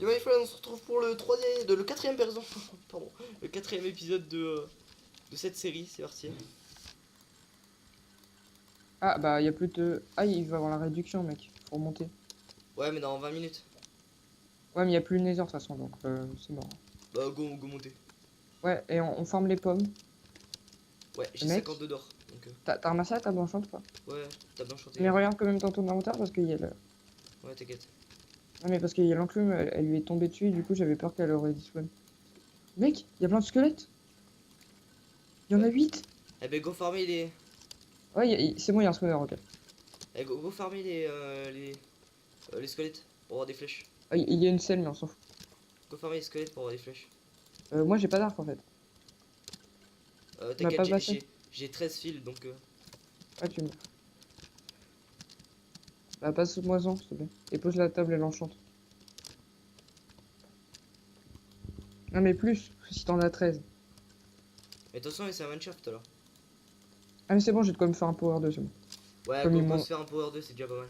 Yo my friend, on se retrouve pour le troisième, le quatrième pardon, pardon, le quatrième épisode de cette série, c'est parti. Ah bah il y a plus de... Ah il va avoir la réduction mec, faut remonter. Ouais mais dans 20 minutes. Ouais mais il y a plus le nether de toute façon donc c'est bon. Bah go monter. Ouais et on farme les pommes. Ouais Et j'ai mec, 52 d'or. Donc t'as ramassé la table enchante ou pas? ouais, t'as bien chanté. Mais regarde quand même dans ton inventaire parce qu'il y a le... Ouais t'inquiète. Non mais parce qu'il y a l'enclume, elle lui est tombée dessus et du coup j'avais peur qu'elle aurait despawn. Mec, il y a plein de squelettes. Il y en a 8. Eh ben go farmer les... Ouais c'est bon il y a un spawner, ok. Eh, go farmer les squelettes pour avoir des flèches. Ah, il y a une selle mais on s'en fout. Go farmer les squelettes pour avoir des flèches. Moi j'ai pas d'arc en fait. Tu m'as T'inquiète pas passé? j'ai 13 fils donc... Ah tu me... Bah passe-moi-en s'il te plaît. Et pose la table et l'enchante. Non mais plus, si t'en as 13. Mais attention c'est un manshaft alors. Ah mais c'est bon, j'ai de quoi me faire un power 2, c'est bon. Ouais Comme go se faire un power 2 c'est déjà pas mal.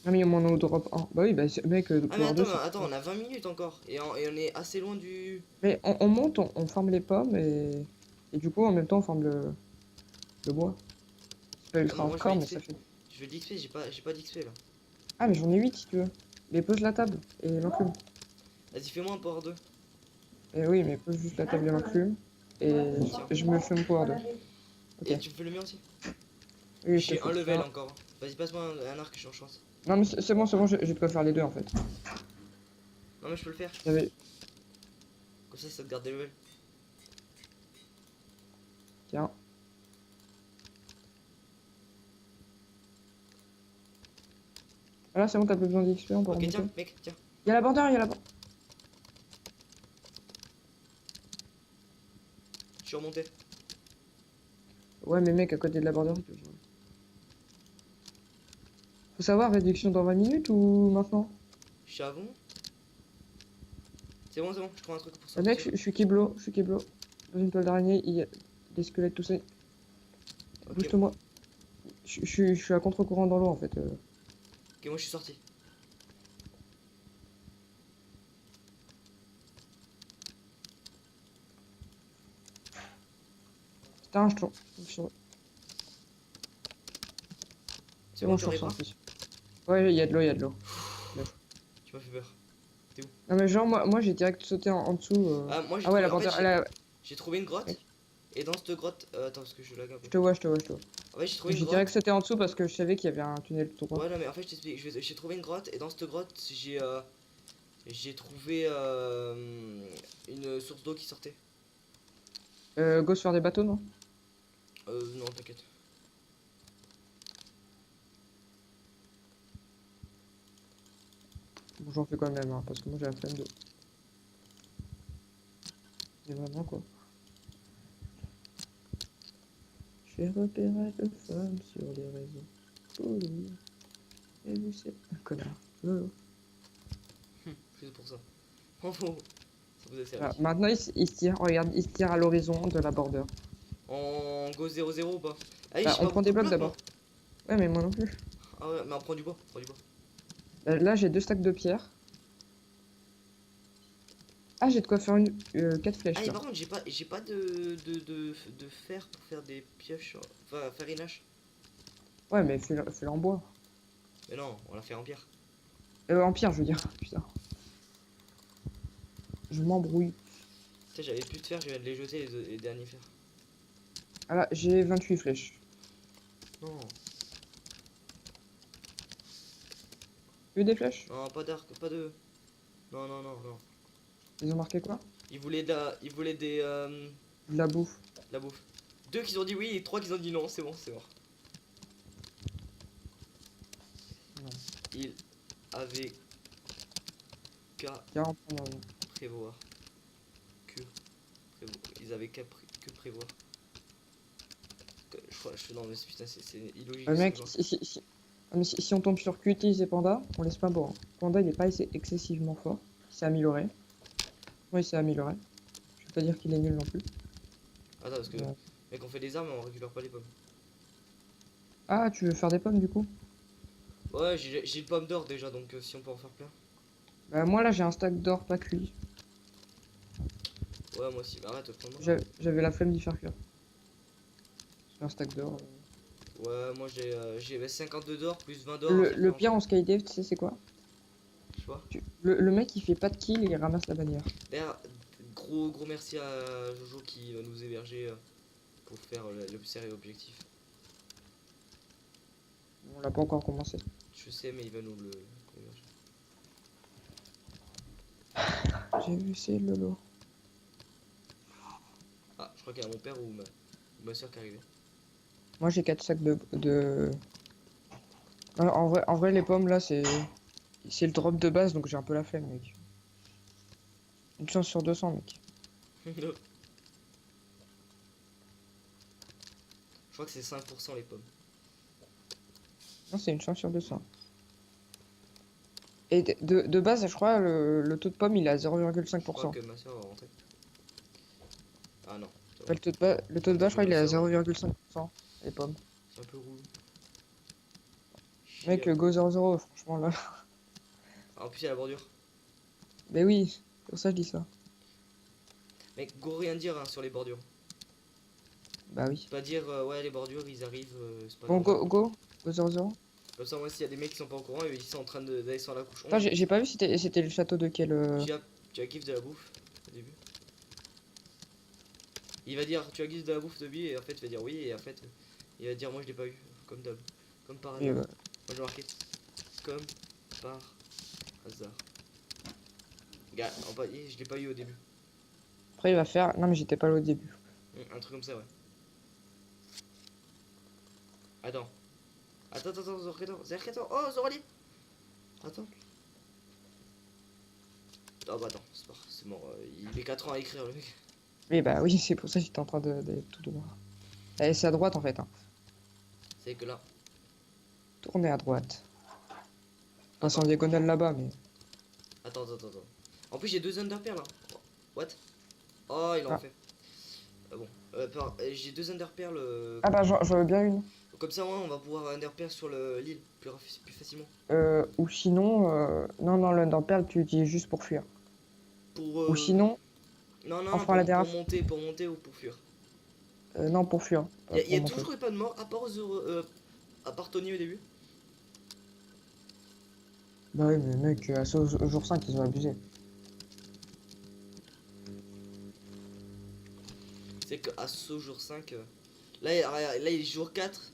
Ah mais il m'en a drop 1. Bah oui, bah mec, Ah mais power 2 attends, c'est... attends, on a 20 minutes encore et on est assez loin du... Mais on monte, on farme les pommes et du coup en même temps on farme le bois. C'est pas Ah ultra non, moi je veux hardcore mais ça l'XP. fait... Je veux de l'XP, j'ai pas d'XP là. Ah mais j'en ai 8 si tu veux. Mais pose la table et l'enclume. Vas-y fais-moi un power 2. Et oui, mais pose juste la table et l'enclume. Et Tiens. je me fais mon power 2. Ok. Et tu me fais le mien aussi. Oui, je te J'ai fais un level ça. encore. Vas-y passe-moi un arc, je suis en chance. Non mais c'est bon, j'ai de quoi faire les deux en fait. Non mais je peux le faire. J'avais... Comme ça te garde des levels. Tiens. Voilà, c'est bon, t'as plus besoin d'XP, on peut Ok remonter. tiens mec, tiens. Il y a la bandeur, il y a la bandeur. Je suis remonté. Ouais mais mec, à côté de la bandeur, il peut... Faut savoir, réduction dans 20 minutes ou maintenant? Je suis avant. C'est bon, je trouve un truc pour ça. Mec, je suis Kiblo, Dans une toile d'araignée, il y a des squelettes, tout ça. Ok. Booste-moi. Je suis à contre-courant dans l'eau en fait. Ok moi je suis sorti. Putain, C'est C'est bon bon, je tu suis arrives pas. ressorti. Ouais, il y a de l'eau, il y a de l'eau. Tu m'as fait peur. T'es où? Non mais genre, moi j'ai direct sauté en dessous. Ah moi j'ai Ah ouais, trouvé... la En fait bandeur, elle a... j'ai trouvé une grotte. Mec, Et dans cette grotte... attends parce que je lag un peu. je te vois. En fait j'ai trouvé une J'ai direct grotte. sauté en dessous parce que je savais qu'il y avait un tunnel tout droit. Ouais non mais en fait je t'explique, j'ai trouvé une grotte et dans cette grotte j'ai trouvé une source d'eau qui sortait. Go se faire des bateaux, non? Non t'inquiète. Bon, j'en fais quand même, hein, parce que moi j'ai la flemme de... Mais vraiment quoi. J'ai repéré de femmes sur les réseaux. Oh, oui. Et lui c'est un connard. Lolo. Juste pour ça. Bravo. Ça vous a servi. Ah, maintenant il se tire, regarde, il se tire à l'horizon de la border. On go 0-0 ou pas? Ah oui Bah, j'ai on pas prend beaucoup des de blocs blocs moi. d'abord. Ouais, mais moi non plus. Ah ouais mais on prend du bois, on prend du bois. Là j'ai 2 stacks de pierre. Ah, j'ai de quoi faire 4 flèches Ah et là. par contre j'ai pas de fer pour faire des pioches. Enfin faire une hache. Ouais, mais fais-le en bois. Mais non, on l'a fait en pierre. En pierre, je veux dire. Putain. Je m'embrouille. Tu sais j'avais plus de fer, je viens de les jeter les derniers fers. Ah là, j'ai 28 flèches. Non, Tu des flèches? non pas d'arc, pas de... Non. Ils ont marqué quoi? Ils voulaient des... De la bouffe. la bouffe. 2 qui ont dit oui et 3 qui ont dit non, c'est bon, c'est mort. Non. Ils avaient qu'à 40 en avant. prévoir. Ils avaient que prévoir. Je crois, non mais putain c'est illogique. Mec, Genre. Ah, mais si on tombe sur Cuties et Panda, on laisse pas boire. Panda, il est pas excessivement fort. Il s'est amélioré. Oui, il s'est amélioré. Je vais pas dire qu'il est nul non plus. Attends parce que... Ouais. Mec on fait des armes mais on récupère pas les pommes. Ah, tu veux faire des pommes du coup? Ouais j'ai une pomme d'or déjà donc si on peut en faire plein. Bah, moi là j'ai un stack d'or pas cuit. Ouais, moi aussi. Bah, arrête, prends-moi. J'avais la flemme d'y faire cuire. J'ai un stack d'or. Ouais, moi j'avais 52 d'or plus 20 d'or à faire Le cuire pire encore. en Skydev, tu sais c'est quoi? Je sais pas. Le mec il fait pas de kill et il ramasse la bannière. D'ailleurs, gros merci à Jojo qui va nous héberger pour faire le sérieux objectif. On l'a pas encore commencé. Je sais, mais il va nous le héberger. J'ai vu c'est Lolo. Ah, je crois qu'il y a mon père ou ma soeur qui est arrivée. Moi j'ai 4 sacs de... En vrai les pommes là c'est le drop de base donc j'ai un peu la flemme mec. Une chance sur 200 mec. Je crois que c'est 5% les pommes. Non c'est une chance sur 200. Et de base je crois le taux de pomme il est à Je crois 0,5%. que ma soeur va rentrer. Ah non. ça va. Ouais, le taux de base je crois il est à 0,5% les pommes. C'est un peu roux. Mec le go 0,0 franchement là. En plus, il y a la bordure. Mais oui, c'est pour ça que je dis ça. Mec, go rien dire hein, sur les bordures. Bah oui. Pas dire ouais, les bordures ils arrivent, c'est pas Bon dangereux. go 0,0. Comme ça, moi, s'il y a des mecs qui sont pas au courant, ils sont en train d'aller sur la couche Attends 11. j'ai pas vu si c'était le château de quel... Tu as kiff de la bouffe au début. Il va dire tu as kiff de la bouffe de et en fait, il va dire oui, et en fait, il va dire moi je l'ai pas eu. Comme d'hab. Comme par Oui, hasard. bah. Moi, j'ai marqué comme par hasard. Gars, je l'ai pas eu au début. Après il va faire... Non mais j'étais pas là au début. Un truc comme ça, ouais. Attends. Attends, Zorreto. Oh, Zorali. Attends. Oh bah attends, c'est mort. Il met 4 ans à écrire le mec. Oui bah oui c'est pour ça que j'étais en train d'aller tout droit. Allez c'est à droite en fait. Hein. C'est que là. Tournez à droite. Pas sans Attends. diagonale là-bas mais... Attends. En plus, j'ai 2 underpairs là. What? Oh, il en Ah, fait. Bon. J'ai 2 underperles. ah bah j'en veux bien une. Comme ça, ouais, on va pouvoir underpair sur l'île plus facilement. Ou sinon... Non l'underpearl tu l'utilises juste pour fuir. Pour. Ou sinon... Non, Enfin la dernière... pour monter ou pour fuir. Non pour fuir. Pas Il y pour a monter. toujours eu pas de mort à part Tony au début. Bah oui mais mec à ce jour 5 ils ont abusé. C'est qu'à ce jour 5. Là, il est jour 4.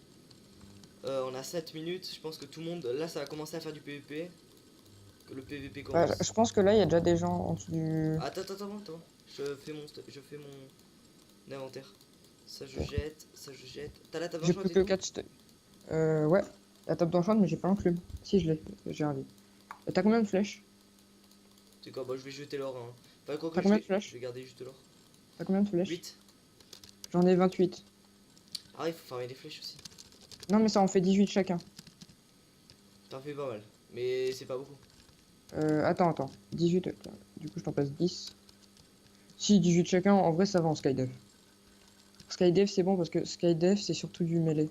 On a 7 minutes. Je pense que tout le monde. Là, ça va commencer à faire du PVP. Que le PVP Bah, commence. je pense que là il y a déjà des gens en dessous du... Attends. Je fais mon inventaire. Ça, je jette. T'as la table J'ai d'enchant plus et que tout? 4 stacks. Ouais. La table d'enchant mais j'ai pas l'enclume. Si je l'ai. J'ai envie. T'as combien de flèches? C'est quoi? Bah, je vais jeter l'or. Hein. Enfin, quoi que T'as combien de je flèches? vais garder juste l'or. T'as combien de flèches? 8. J'en ai 28. Ah, il faut farmer des flèches aussi. Non mais ça en fait 18 chacun. T'en fais pas mal. Mais c'est pas beaucoup. Attends. 18. Du coup je t'en passe 10. Si 18 chacun, en vrai ça va en Skydev. Skydev c'est bon parce que Skydev c'est surtout du mêlée.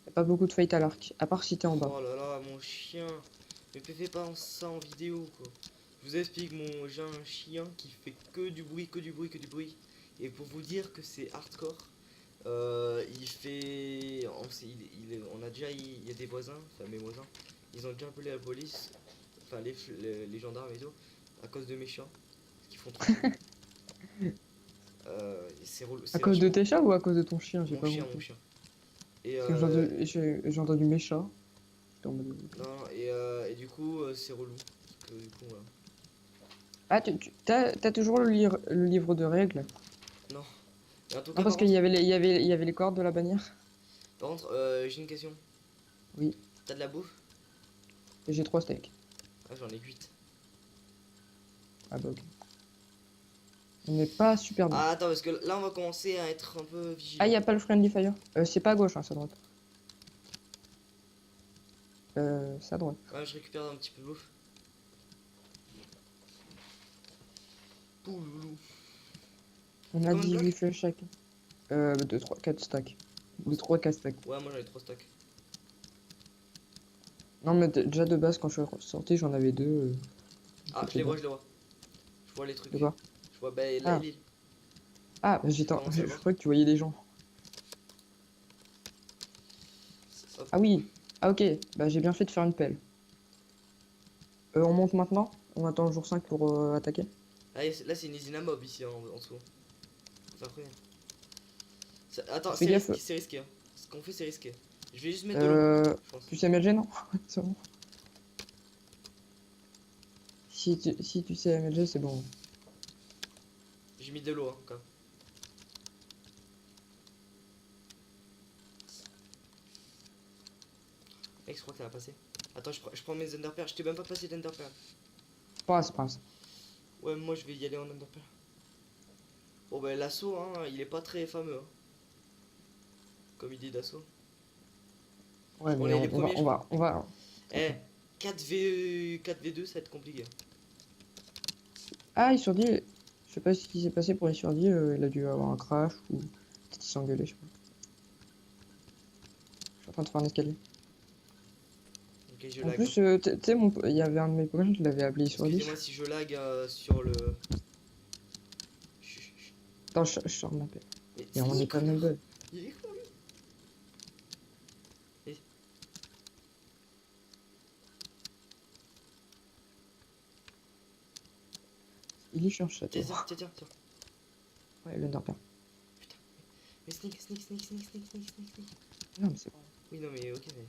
Y'a pas beaucoup de fight à l'arc. À part si t'es en bas. Oh là là, mon chien. Mais fais pas ça en vidéo, quoi. Je vous explique, j'ai un chien qui fait que du bruit. Et pour vous dire que c'est hardcore, il fait... On a déjà... Il y a des voisins, enfin mes voisins, ils ont déjà appelé la police, enfin les gendarmes et tout, à cause de mes chiens, qui font trop de bruit. C'est relou, À c'est cause de vachement... tes chats ou à cause de ton chien? J'ai Mon pas chien, compris. mon chien. Et Parce que j'ai entendu mes chats. J'étais en mode... non, et du coup, c'est relou. Parce que, du coup, voilà. Ah, t'as toujours le livre de règles? Non. Mais en tout Non, cas, parce qu'il y avait il y avait les cordes de la bannière. par contre, j'ai une question. Oui. T'as de la bouffe? Et j'ai 3 steaks. Ah, j'en ai 8. Ah bah ok. On n'est pas super bien. Ah, attends, parce que là, on va commencer à être un peu vigilant. Ah, y a pas le friendly fire. C'est pas à gauche, hein, c'est à droite. C'est à droite. Ouais, je récupère un petit peu de bouffe. Pouloulou. On a Combien de 18 blocs? flèches chacun. 2, 3, 4 stacks. 2, 3, 4 stacks. Ouais, moi j'en ai 3 stocks. Non, mais déjà de base, quand je suis sorti, j'en avais deux. Ah, je c'était les bon. vois, je les vois. Je vois les trucs. De quoi? Je vois, bah, Ah, l'île. ah, bah, J'ai commencé à je le voir. croyais que tu voyais des gens. Hop. Ah oui, ah ok, bah j'ai bien fait de faire une pelle. On monte maintenant? On attend le jour 5 pour attaquer? Ah, là, c'est une usine à mob ici en dessous. C'est incroyable. Attends, Fais gaffe. c'est risqué. Hein. Ce qu'on fait, c'est risqué. Je vais juste mettre de l'eau, Euh, je pense. Tu sais MLG, non? C'est bon. Si tu sais MLG, c'est bon. J'ai mis de l'eau, hein, quand même. Mec, je crois que ça va passer. Attends, je prends mes Enderpearls. Je t'ai même pas passé d'Enderpearl. C'est pas grave. Ouais, moi je vais y aller en Enderpearl. Bon, bah, l'assaut, hein, il est pas très fameux. Hein, comme idée d'assaut. Ouais, On mais est les premiers, je crois. on va. Eh, 4v2, ça va être compliqué. Ah, il surdit. Je sais pas ce qui s'est passé pour les surdits. Il a dû avoir un crash ou peut-être il s'est engueulé, je sais pas. Je suis en train de faire un escalier. Ok, je En lag. Hein. plus, tu sais, il y avait un de mes Pokémon, je l'avais appelé surdi. Excusez-moi si je lag sur le. Chut, chut, chut. Attends, je sors de la paix. Mais Et on il est est pas même connard. bug. Il est con lui. Et- Il est chiant, ce Tiens, château. tiens, tiens, tiens, tiens. Ouais, l'Underpearl. Putain. Mais sneak, sneak, sneak, sneak, sneak, sneak, sneak, sneak. Non, mais c'est bon. Oui, non, mais ok, mais.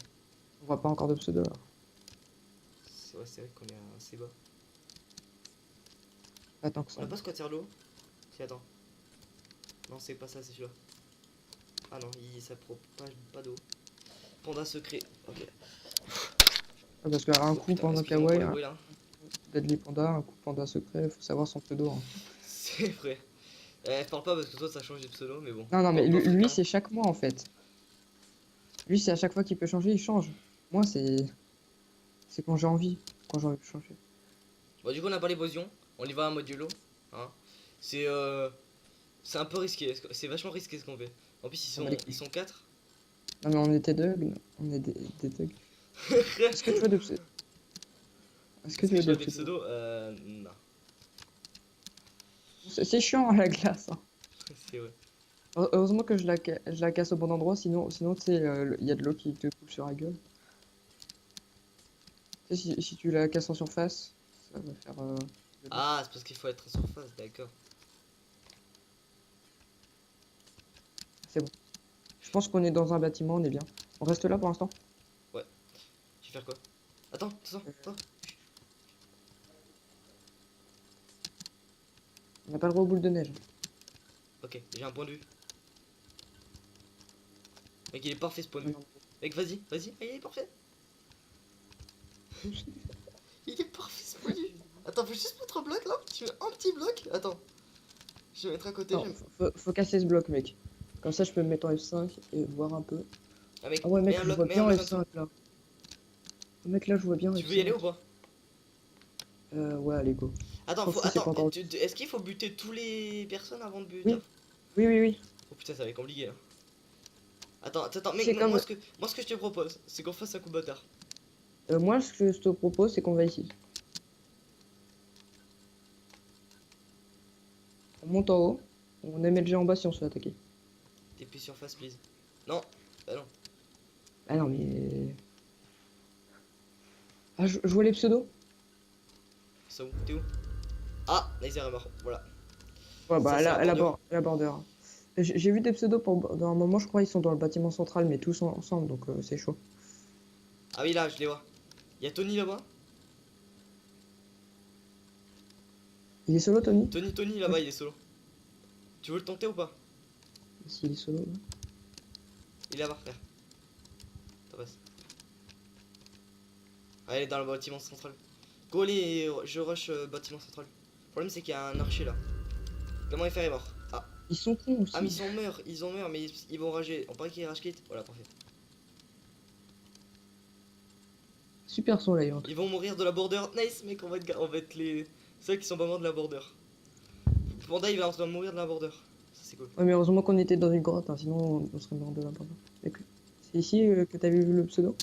On voit pas encore de pseudo là. C'est vrai qu'on est assez bas. Attends que On ça. a pas Squatterlo. Si, attends. Non, c'est pas ça, c'est celui-là. Ah non, ça propage pas d'eau. Panda secret. Ok. Ah, parce qu'un Oh coup putain, Panda excusez-moi pour Kawaii, le un bruit là. Deadly Panda, un coup Panda secret, faut savoir son pseudo. Hein. C'est vrai. Parle pas parce que toi ça change de pseudo, mais bon. Non, non, mais Dans ce lui cas. c'est chaque mois en fait. Lui, c'est à chaque fois qu'il peut changer, il change. Moi, c'est quand j'ai envie. Quand j'ai envie de changer. Bon, du coup, on a pas les potions. On y va à modulo. Hein. C'est c'est un peu risqué. C'est vachement risqué ce qu'on fait. En plus, On va les ils couilles. sont 4. Non, mais on était Doug. On est des Doug. Est-ce que tu veux de pseudo? Est-ce que Est-ce tu que veux je des vois des pseudos? pseudos Non. C'est chiant à la glace. Hein. C'est vrai. Heureusement que je la casse au bon endroit, sinon tu sais, il y a de l'eau qui te coule sur la gueule. Tu sais, si tu la casses en surface, ça va faire. De l'eau. Ah, c'est parce qu'il faut être à surface, d'accord. C'est bon. Je pense qu'on est dans un bâtiment, on est bien. On reste là pour l'instant? Ouais. Je vais faire quoi? Attends, attends. On n'a pas le droit aux boules de neige. Ok, j'ai un point de vue. Mec, il est parfait ce point de vue. Non. Mec, vas-y, vas-y. Ah, il est parfait. Il est parfait ce point de vue. Attends, faut juste mettre un bloc là. Tu mets un petit bloc. Attends. Je vais mettre à côté. Non, faut casser ce bloc, mec. Comme ça, je peux me mettre en F5 et voir un peu. Ah, mec, Ah ouais, mets mec, un je bloc, vois mets bien un en bloc en dessous. F5 là. Mec, là, je vois bien en Tu veux y F5. aller ou pas? Ouais, allez, go. Attends, S'en fout, c'est pas attends. encore. Est-ce qu'il faut buter tous les personnes avant de buter? Oui, oui. Oh putain, ça va être compliqué là. Attends, mec, C'est comme. moi ce que je te propose, c'est qu'on fasse un coup de bâtard. Moi, ce que je te propose, c'est qu'on va ici. On monte en haut. On MLG en bas si on se fait attaquer. TP surface, please. Non, bah non. Ah non, mais. Ah, je vois les pseudos. C'est où? T'es où? Ah, Laser est mort, voilà. Ouais, Ça, bah, c'est un border. la border. J'ai vu des pseudos dans un moment, je crois, ils sont dans le bâtiment central, mais tous ensemble, donc c'est chaud. Ah oui, là, je les vois. Y'a Tony là-bas. Il est solo, Tony? Tony là-bas, il est solo. Tu veux le tenter ou pas? S'il est solo, là. Il est là-bas, frère. Ça passe. Ah, il est dans le bâtiment central. Go, allez, je rush bâtiment central. Le problème, c'est qu'il y a un archer là. Comment il fait est mort. Ah. Ils sont cons aussi. Ah, mais ils ont meurt, mais ils vont rager. On paraît qu'il rage kit. Voilà, parfait. Super son là, en tout. Ils vont mourir de la border. Nice, mec, on va être les ceux qui sont pas morts de la border. Panda, il va en train de mourir de la border. Ça, c'est cool. Ouais, mais heureusement qu'on était dans une grotte, hein, sinon on serait mort de la border. C'est ici que t'avais vu le pseudo?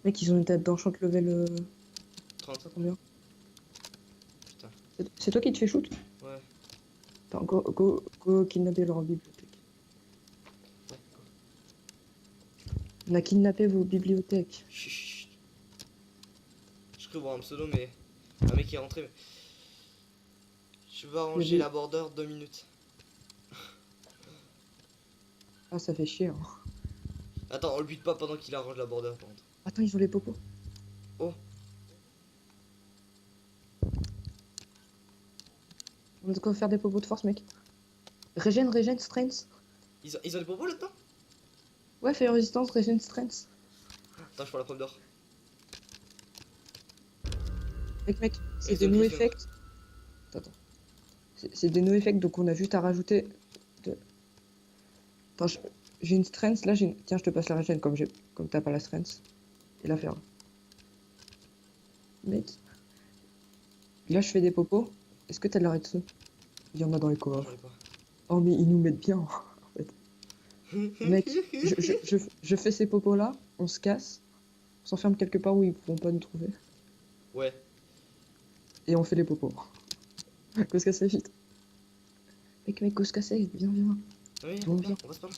Mec, ils ont une tête d'enchant level. 30. Ça combien? Putain. C'est toi qui te fais shoot? Ouais. Attends, go kidnapper leur bibliothèque. Ouais, go. On a kidnappé vos bibliothèques. Chut, chut, chut. Je crois voir un pseudo, mais. Un mec qui est rentré. Mais... Je vais arranger la border 2 minutes. Ah, ça fait chier. Hein. Attends, on le bute pas pendant qu'il arrange la border, par contre. Attends, ils ont les popos. Oh, On a de quoi faire des popos de force, mec. Regen, strength. ils ont des propos là-dedans? Ouais, fais résistance, regen, strength. Attends, je prends la pomme d'or. Mec, c'est Et des The no Griffin. effects. Attends. C'est des no effects, donc on a juste à rajouter. Attends, j'ai une strength, là, tiens, je te passe la regen comme t'as pas la strength. Et la faire. Mec. Là, je fais des popos. Est-ce que t'as de la redstone? Il y en a dans les J'en coffres. ai pas. Oh, mais ils nous mettent bien, en fait. Mec, je fais ces popos là, on se casse, on s'enferme quelque part où ils pourront pas nous trouver, Ouais. et on fait les popos. Go se casser vite. Mec, go se casser, viens. Oui, Bon, on viens. va se parler.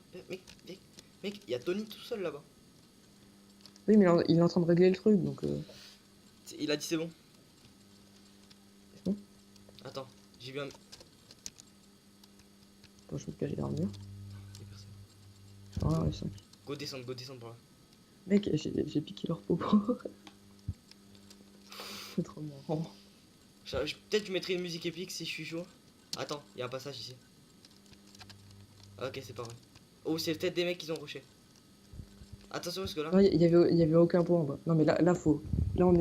Mec, il y a Tony tout seul là-bas. Oui, mais il est en train de régler le truc, donc Il a dit c'est bon. c'est bon. Attends, j'ai vu un. Attends, je me cache derrière le mur. Il y a personne. Ah, ouais, ça. Go descendre par là. Mec, j'ai piqué leur popos. C'est trop marrant. Peut-être je mettrai une musique épique si je suis chaud. Attends, il y a un passage ici. Ah, ok, c'est pas vrai. Oh, c'est peut-être des mecs qui ont rushé. Attention parce que là. Non, il y avait aucun point en bas. Non, mais là faut. Là, on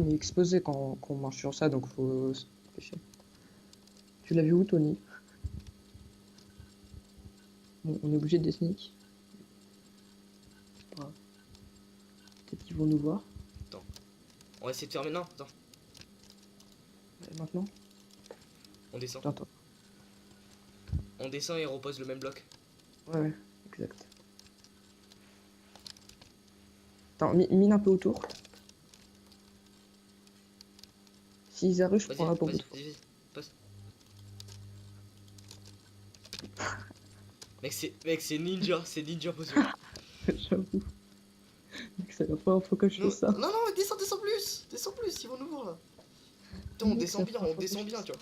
est exposé quand on marche sur ça, donc faut se dépêcher. Tu l'as vu où, Tony? Bon, on est obligé de des sneaks. Voilà. Peut-être qu'ils vont nous voir. On va essayer de faire maintenant. Attends, Et maintenant? on descend. Attends. On descend et on repose le même bloc. Ouais, exact. Attends, mine un peu autour. S'ils arrivent, je prends la pompe. Vas-y, passe. Mec, c'est ninja potion. J'avoue. C'est la première fois que je fais ça. Non, descends plus, ils vont nous voir là. Putain, on Mec, descend c'est bien, la première fois que je tu fais vois.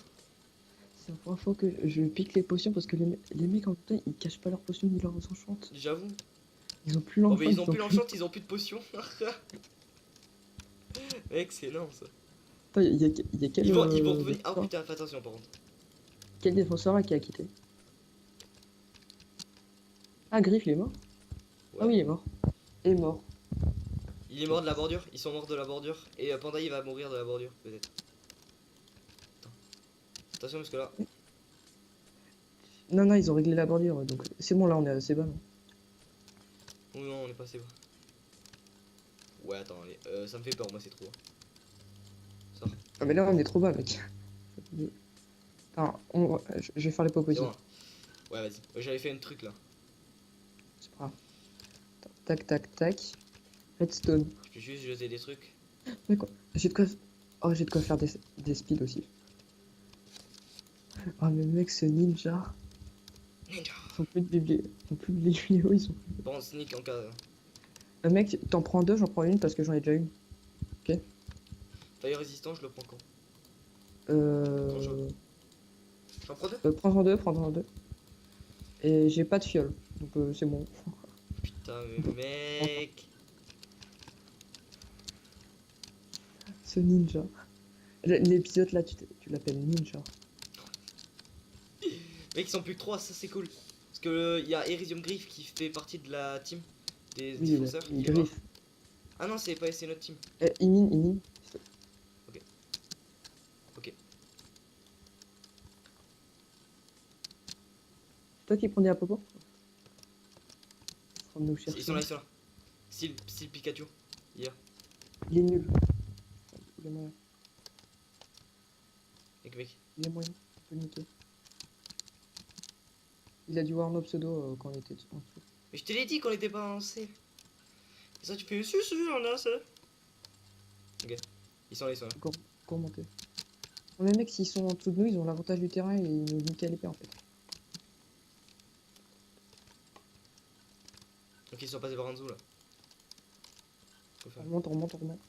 C'est la première fois que je pique les potions parce que les mecs en même temps ils cachent pas leurs potions ni leurs enchantes. J'avoue. Ils ont plus Oh, l'enchant. mais ils ont plus l'enchant, ils ont plus de potions. Mec, c'est énorme ça. Attends, il y a quel. Ils vont revenir. Ah défenseur, putain, fais attention par contre. quel défenseur là qui a quitté? Ah, Griff, il est mort. Ah Ouais. oui, il est mort. Et mort. Il est mort de la bordure, ils sont morts de la bordure. Et Panda il va mourir de la bordure, peut-être. Attention parce que là. Non, ils ont réglé la bordure, donc c'est bon, là on est assez bas. Non. Oh non, on est passé bas. Ouais, attends, allez. Ça me fait peur, moi c'est trop. Sors. Ah, mais là on est trop bas, mec. Attends, je vais faire les C'est propositions. bon. Ouais, vas-y. J'avais fait un truc là. C'est pas grave. Tac. Redstone. Je peux juste jeter des trucs. Mais quoi? J'ai de quoi faire des speeds aussi. Ah, mais mec, ce ninja. Ninja. Ils sont plus de biblio, ils sont. Bon, sneak en cas. Mec, t'en prends deux, j'en prends une parce que j'en ai déjà une. Fire résistant, je le prends quand? J'en prends deux? Prends-en deux. Et j'ai pas de fiole, donc c'est bon. Putain, mais mec. Ce ninja. L'épisode là, tu l'appelles ninja. Mec, ils sont plus que 3, ça c'est cool. Parce que il y a Elysium Griff qui fait partie de la team des Oui, défenseurs. il est mort. griffe. Ah non, c'est notre team. Il mine. Ok. C'est toi qui prends des apopos? En train de nous chercher. Ils sont là. Style Pikachu. Hier. Il est nul. Il est moyen. Mec. Il est moyen. On peut le niquer. Il a dû voir nos pseudos quand on était en dessous. Mais je te l'ai dit qu'on était pas avancé. Et ça, tu fais si, on a ça. Ils sont là, ils sont là. Encore monter. Non, les mecs, s'ils sont en dessous de nous, ils ont l'avantage du terrain et ils nous niquent à l'épée en fait. Ok, ils sont passés par en dessous là. Faut faire. On remonte, on remonte, on remonte.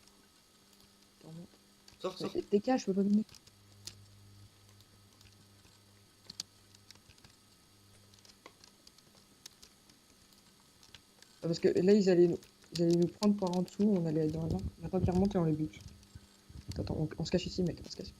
On remonte. Sors, sors. TK, je peux pas miner. Parce que là, ils allaient nous prendre par en dessous, on allait être dans la main. On n'a pas bien remonté, on les bute. Attends, on se cache ici, mec, on se cache.